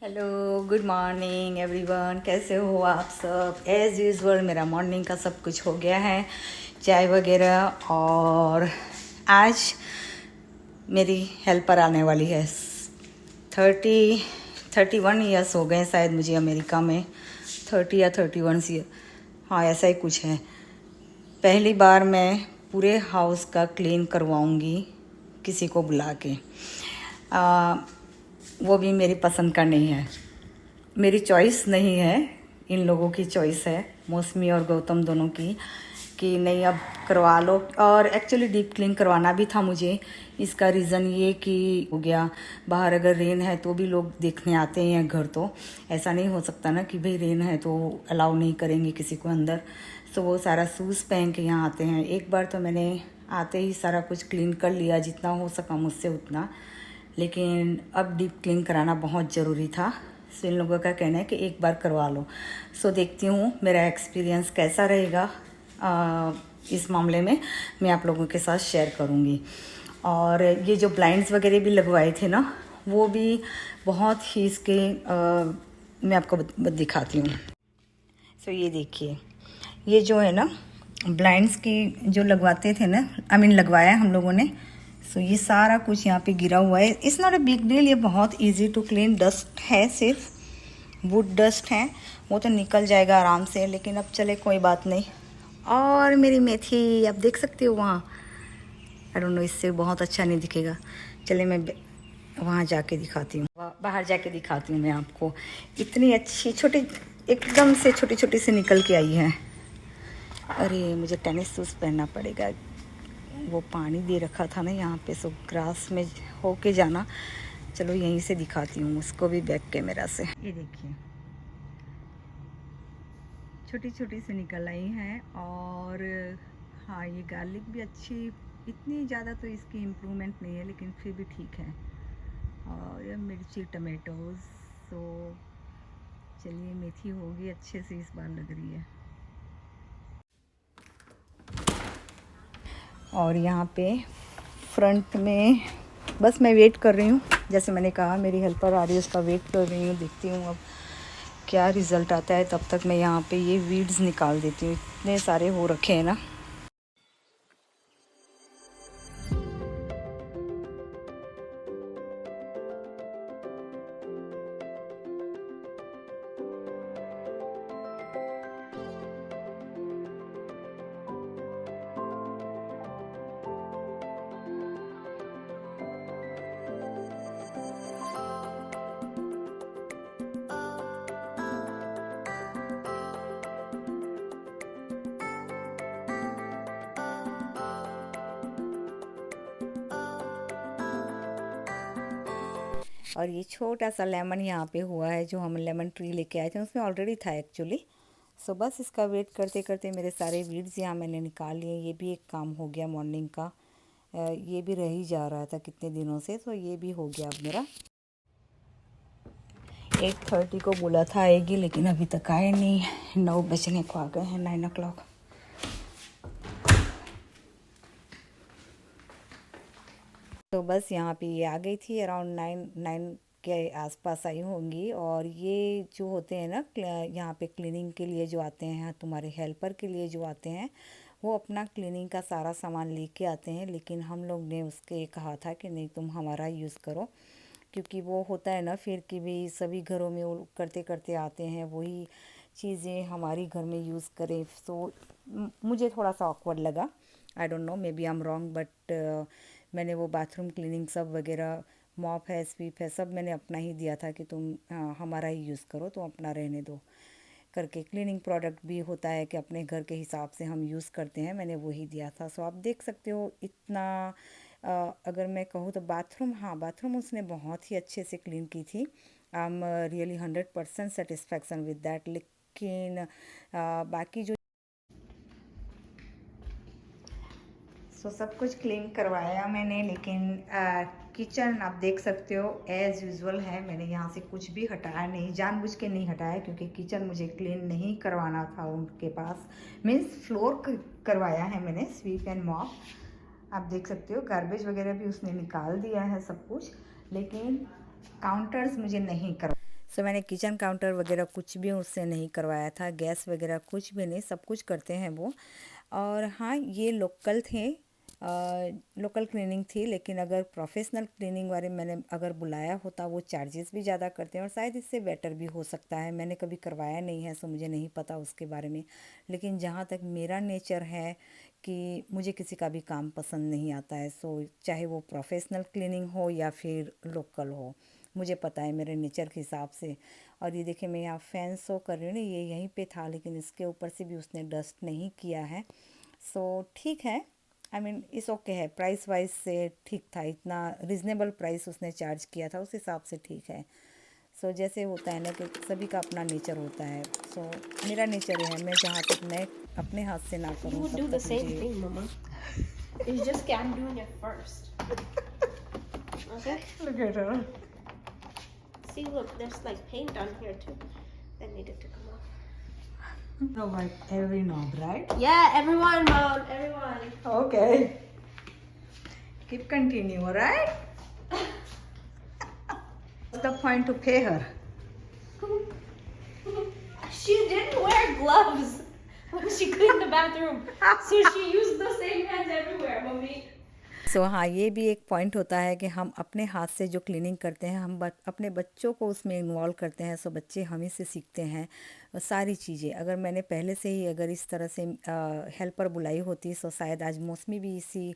Hello, good morning everyone. कैसे हो आप सब? एज़ यूजुअल मेरा मॉर्निंग का सब कुछ हो गया है, चाय वगैरह। और आज मेरी हेल्पर आने वाली है। 31 ईयर्स हो गए शायद मुझे अमेरिका में, 30 या 31 ईयर, हाँ ऐसा ही कुछ है। पहली बार मैं पूरे हाउस का क्लीन करवाऊंगी किसी को बुला के। वो भी मेरी पसंद का नहीं है, मेरी चॉइस नहीं है, इन लोगों की चॉइस है, मौसमी और गौतम दोनों की, कि नहीं अब करवा लो। और एक्चुअली डीप क्लीन करवाना भी था मुझे। इसका रीज़न ये कि हो गया, बाहर अगर रेन है तो भी लोग देखने आते हैं घर, तो ऐसा नहीं हो सकता ना कि भाई रेन है तो अलाउ नहीं करेंगे किसी को अंदर। तो वो सारा शूज़ पहन के यहाँ आते हैं। एक बार तो मैंने आते ही सारा कुछ क्लीन कर लिया, जितना हो सका मुझसे उतना, लेकिन अब डीप क्लीन कराना बहुत ज़रूरी था। सो इन लोगों का कहना है कि एक बार करवा लो। सो देखती हूँ मेरा एक्सपीरियंस कैसा रहेगा। इस मामले में मैं आप लोगों के साथ शेयर करूँगी। और ये जो ब्लाइंड्स वगैरह भी लगवाए थे ना, वो भी बहुत ही इसके मैं आपको दिखाती हूँ। सो ये देखिए, ये जो है ना ब्लाइंड्स की जो लगवाते थे ना, लगवाया हम लोगों ने। सो ये सारा कुछ यहाँ पे गिरा हुआ है। It's not a big deal, ये बहुत इजी टू क्लीन। डस्ट है, सिर्फ वुड डस्ट है, वो तो निकल जाएगा आराम से। लेकिन अब चले, कोई बात नहीं। और मेरी मेथी आप देख सकते हो वहाँ, आई डोंट नो, इससे बहुत अच्छा नहीं दिखेगा। चले मैं वहाँ जाके दिखाती हूँ, बाहर जाके दिखाती हूँ मैं आपको। इतनी अच्छी छोटी, एकदम से छोटी छोटी से निकल के आई है। अरे मुझे टेनिस शूज़ पहनना पड़ेगा। वो पानी दे रखा था ना यहाँ पे, सो ग्रास में होके जाना। चलो यहीं से दिखाती हूँ उसको भी बैक कैमरा से। ये देखिए, छोटी छोटी से निकल आई हैं। और हाँ, ये गार्लिक भी अच्छी, इतनी ज़्यादा तो इसकी इम्प्रूवमेंट नहीं है, लेकिन फिर भी ठीक है। और ये मिर्ची, टमाटोज़। तो चलिए, मेथी होगी अच्छे से इस बार, लग रही है। और यहाँ पे फ्रंट में बस मैं वेट कर रही हूँ, जैसे मैंने कहा मेरी हेल्पर आ रही है, उसका वेट कर रही हूँ। देखती हूँ अब क्या रिज़ल्ट आता है। तब तक मैं यहाँ पे ये वीड्स निकाल देती हूँ, इतने सारे हो रखे हैं ना। और ये छोटा सा लेमन यहाँ पे हुआ है, जो हम लेमन ट्री लेके आए थे, उसमें ऑलरेडी था एक्चुअली। सो बस इसका वेट करते करते मेरे सारे वीड्स यहाँ मैंने निकाल लिए। ये भी एक काम हो गया मॉर्निंग का। ये भी रह ही जा रहा था कितने दिनों से, तो ये भी हो गया अब मेरा। 8:30 को बोला था आएगी, लेकिन अभी तक आए नहीं। 9 बजने को आ गए हैं, 9 o'clock। तो बस यहाँ पे ये आ गई थी, अराउंड 9 के आसपास आई होंगी। और ये जो होते हैं ना यहाँ पे क्लीनिंग के लिए जो आते हैं, तुम्हारे हेल्पर के लिए जो आते हैं, वो अपना क्लीनिंग का सारा सामान लेके आते हैं। लेकिन हम लोग ने उसके कहा था कि नहीं, तुम हमारा यूज़ करो, क्योंकि वो होता है ना फिर कि भी सभी घरों में वो करते करते आते हैं, वही चीज़ें हमारी घर में यूज़ करें। सो मुझे थोड़ा सा ऑकवर्ड लगा। I don't know, maybe I am wrong, but मैंने वो बाथरूम क्लीनिंग सब वगैरह, मॉप है, स्वीप है, सब मैंने अपना ही दिया था कि तुम हमारा ही यूज़ करो, तो अपना रहने दो करके। क्लीनिंग प्रोडक्ट भी होता है कि अपने घर के हिसाब से हम यूज़ करते हैं, मैंने वही दिया था। सो आप देख सकते हो इतना। अगर मैं कहूँ तो बाथरूम, हाँ बाथरूम उसने बहुत ही अच्छे से क्लीन की थी। I am really 100% satisfaction with that. लेकिन बाकी जो सब कुछ क्लीन करवाया मैंने, लेकिन किचन आप देख सकते हो एज़ यूजुअल है। मैंने यहाँ से कुछ भी हटाया नहीं, जानबूझ के नहीं हटाया, क्योंकि किचन मुझे क्लीन नहीं करवाना था उनके पास। मीन्स फ्लोर करवाया है मैंने, स्वीप एंड मॉप। आप देख सकते हो गार्बेज वगैरह भी उसने निकाल दिया है सब कुछ, लेकिन काउंटर्स मुझे नहीं करवा। सो मैंने किचन काउंटर वगैरह कुछ भी उससे नहीं करवाया था, गैस वगैरह कुछ भी नहीं, सब कुछ करते हैं वो। और हाँ, ये लोकल थे, लोकल क्लीनिंग थी, लेकिन अगर प्रोफेशनल क्लीनिंग वाले मैंने अगर बुलाया होता वो चार्जेस भी ज़्यादा करते हैं और शायद इससे बेटर भी हो सकता है। मैंने कभी करवाया नहीं है, सो मुझे नहीं पता उसके बारे में। लेकिन जहाँ तक मेरा नेचर है कि मुझे किसी का भी काम पसंद नहीं आता है, सो चाहे वो प्रोफेशनल क्लीनिंग हो या फिर लोकल हो, मुझे पता है मेरे नेचर के हिसाब से। और ये देखिए मैं यहाँ फैन शो कर रही हूँ ना, ये यहीं पे था, लेकिन इसके ऊपर से भी उसने डस्ट नहीं किया है। सो ठीक है, आई मीन इस ओके है, प्राइस वाइज से ठीक था, इतना रिजनेबल प्राइस उसने चार्ज किया था, उस हिसाब से ठीक है। सो जैसे होता है ना कि सभी का अपना नेचर होता है। सो मेरा नेचर ये है, मैं जहाँ तक मैं अपने हाथ से ना You करूँ would do तब the तक same मुझे thing, Mama. It's just I'm doing it first. Okay? Look at her. See, look, there's like paint on here too that needed to come off. No, like every knob, right? Yeah, everyone, Mom, everyone. Okay. Keep continue, alright? What's the point to pay her? She didn't wear gloves when she cleaned the bathroom, so she used the same hands everywhere, Mommy. सो हाँ, ये भी एक point होता है कि हम अपने हाथ से जो क्लीनिंग करते हैं, हम अपने बच्चों को उसमें इन्वॉल्व करते हैं, सो बच्चे हमें से सीखते हैं सारी चीज़ें। अगर मैंने पहले से ही अगर इस तरह से हेल्पर बुलाई होती, सो शायद आज मौसमी भी इसी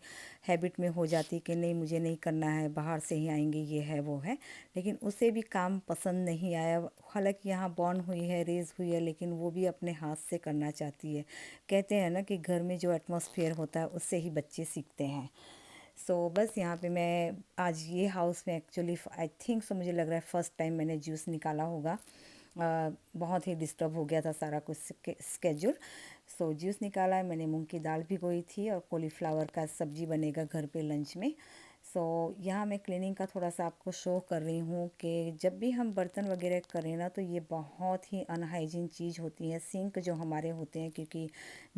हैबिट में हो जाती कि नहीं मुझे नहीं करना है, बाहर से ही आएंगे, ये है वो है। लेकिन उसे भी काम पसंद नहीं आया, हालांकि यहाँ बॉर्न हुई है, रेज हुई है, लेकिन वो भी अपने हाथ से करना चाहती है। कहते हैं ना कि घर में जो एटमॉस्फेयर होता है उससे ही बच्चे सीखते हैं। सो बस यहाँ पे मैं आज ये हाउस में एक्चुअली आई थिंक सो मुझे लग रहा है फ़र्स्ट टाइम मैंने जूस निकाला होगा। बहुत ही डिस्टर्ब हो गया था सारा कुछ स्केड्यूल। सो जूस निकाला है मैंने, मूंग की दाल भिगोई थी और कॉलीफ्लावर का सब्जी बनेगा घर पे लंच में। सो यहाँ मैं क्लीनिंग का थोड़ा सा आपको शो कर रही हूँ कि जब भी हम बर्तन वगैरह करें ना, तो ये बहुत ही अनहाइजीन चीज़ होती है। सिंक जो हमारे होते हैं, क्योंकि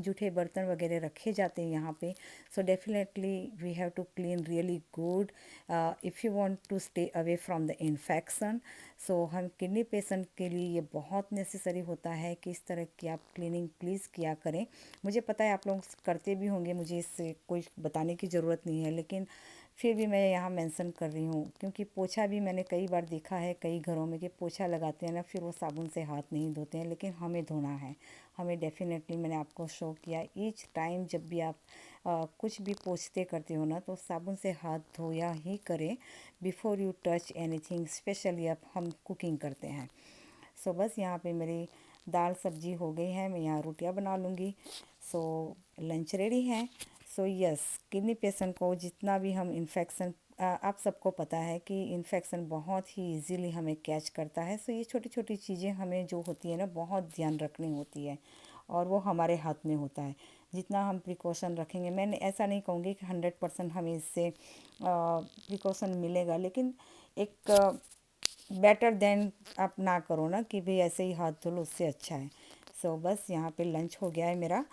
जूठे बर्तन वगैरह रखे जाते हैं यहाँ पे, so definitely we have to clean really good if you want to stay away from the infection. So हम किडनी पेशेंट के लिए ये बहुत नेसेसरी होता है कि इस तरह की आप क्लीनिंग प्लीज़ किया करें। मुझे पता है आप लोग करते भी होंगे, मुझे इससे कोई बताने की ज़रूरत नहीं है, लेकिन फिर भी मैं यहाँ मेंशन कर रही हूँ, क्योंकि पोछा भी मैंने कई बार देखा है कई घरों में कि पोछा लगाते हैं ना, फिर वो साबुन से हाथ नहीं धोते हैं, लेकिन हमें धोना है। हमें डेफिनेटली, मैंने आपको शो किया, ईच टाइम जब भी आप कुछ भी पोछते करते हो ना, तो साबुन से हाथ धोया ही करें before you touch anything, specially अब हम कुकिंग करते हैं। सो बस यहाँ पे मेरी दाल सब्जी हो गई है, मैं यहाँ रोटियाँ बना लूँगी। सो लंच रेडी है। सो यस, किडनी पेशेंट को जितना भी हम इन्फेक्शन, आप सबको पता है कि इन्फेक्शन बहुत ही इजीली हमें कैच करता है। सो ये छोटी छोटी चीज़ें हमें जो होती है ना, बहुत ध्यान रखनी होती है, और वो हमारे हाथ में होता है। जितना हम प्रिकॉशन रखेंगे, मैंने ऐसा नहीं कहूँगी कि 100% हमें इससे प्रिकॉशन मिलेगा, लेकिन एक बेटर देन आप ना करो ना कि भाई ऐसे ही हाथ धो लो, उससे अच्छा है। सो बस यहाँ पे लंच हो गया है मेरा।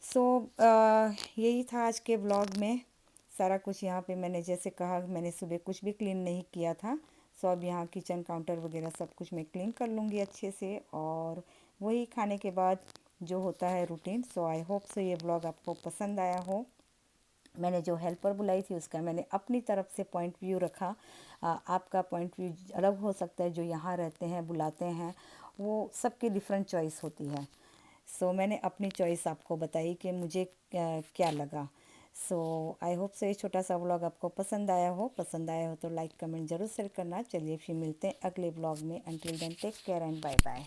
सो यही था आज के ब्लॉग में सारा कुछ। यहाँ पे मैंने जैसे कहा, मैंने सुबह कुछ भी क्लीन नहीं किया था। सो अब यहाँ किचन काउंटर वगैरह सब कुछ मैं क्लीन कर लूँगी अच्छे से, और वही खाने के बाद जो होता है routine. So I hope so ये ब्लॉग आपको पसंद आया हो। मैंने जो हेल्पर बुलाई थी उसका मैंने अपनी तरफ से पॉइंट व्यू रखा। आपका पॉइंट व्यू अलग हो सकता है, जो यहाँ रहते हैं बुलाते हैं वो सबकी डिफरेंट चॉइस होती है। सो मैंने अपनी चॉइस आपको बताई कि मुझे क्या लगा। सो आई होप सो ये छोटा सा व्लॉग आपको पसंद आया हो। पसंद आया हो तो लाइक कमेंट ज़रूर शेयर करना। चलिए फिर मिलते हैं अगले ब्लॉग में। Until then take care and bye bye.